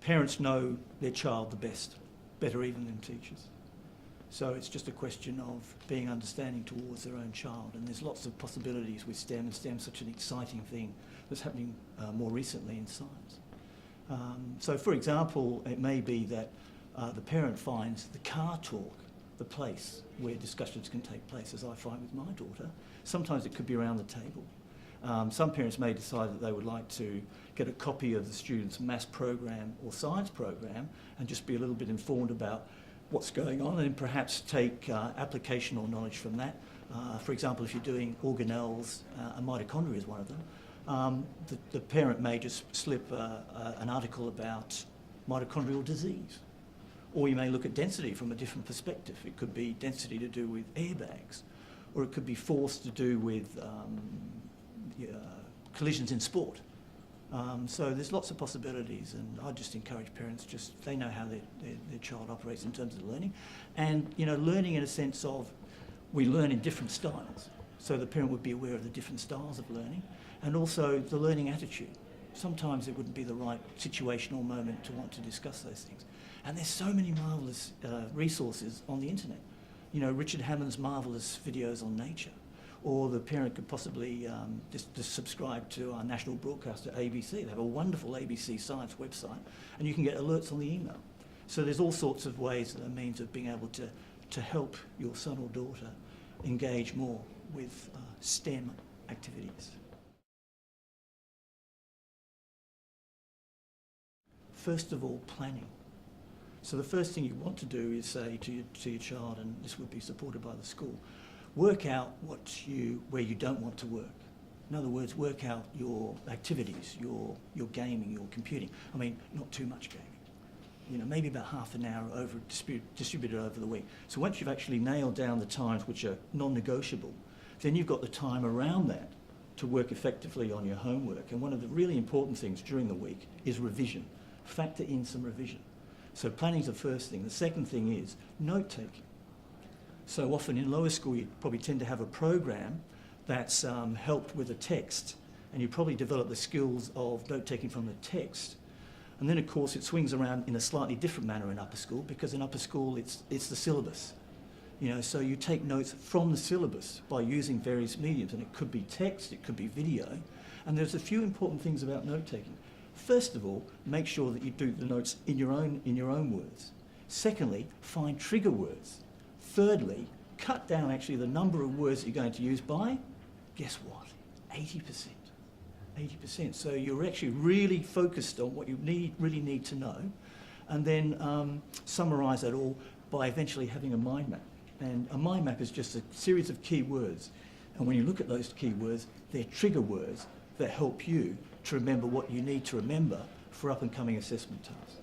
parents know their child the best, better even than teachers. So it's just a question of being understanding towards their own child, and there's lots of possibilities with STEM, and STEM's such an exciting thing that's happening more recently in science. So for example, it may be that the parent finds the car talk the place where discussions can take place, as I find with my daughter. Sometimes it could be around the table. Some parents may decide that they would like to get a copy of the student's maths program or science program and just be a little bit informed about what's going on, and perhaps take applicational knowledge from that. For example, if you're doing organelles, and mitochondria is one of them, the parent may just slip an article about mitochondrial disease. Or you may look at density from a different perspective. It could be density to do with airbags, or it could be force to do with collisions in sport. So there's lots of possibilities, and I just encourage parents, they know how their child operates in terms of learning. And learning in a sense of, we learn in different styles. So the parent would be aware of the different styles of learning, and also the learning attitude. Sometimes it wouldn't be the right situation or moment to want to discuss those things. And there's so many marvellous resources on the internet. Richard Hammond's marvellous videos on nature. Or the parent could possibly just subscribe to our national broadcaster, ABC. They have a wonderful ABC Science website, and you can get alerts on the email. So there's all sorts of ways and means of being able to help your son or daughter engage more with STEM activities. First of all, planning. So the first thing you want to do is say to your child, and this would be supported by the school, work out where you don't want to work. In other words, work out your activities, your gaming, your computing. I mean, not too much gaming. Maybe about half an hour distributed over the week. So once you've actually nailed down the times which are non-negotiable, then you've got the time around that to work effectively on your homework. And one of the really important things during the week is revision. Factor in some revision. So planning's the first thing. The second thing is note-taking. So often in lower school you probably tend to have a program that's helped with a text, and you probably develop the skills of note-taking from the text. And then of course it swings around in a slightly different manner in upper school, because in upper school it's the syllabus. So you take notes from the syllabus by using various mediums, and it could be text, it could be video, and there's a few important things about note-taking. First of all, make sure that you do the notes in your own words. Secondly, find trigger words. Thirdly, cut down actually the number of words that you're going to use by, guess what, 80%. 80%. So you're actually really focused on what you really need to know, and then summarise that all by eventually having a mind map. And a mind map is just a series of key words. And when you look at those key words, they're trigger words that help you to remember what you need to remember for up-and-coming assessment tasks.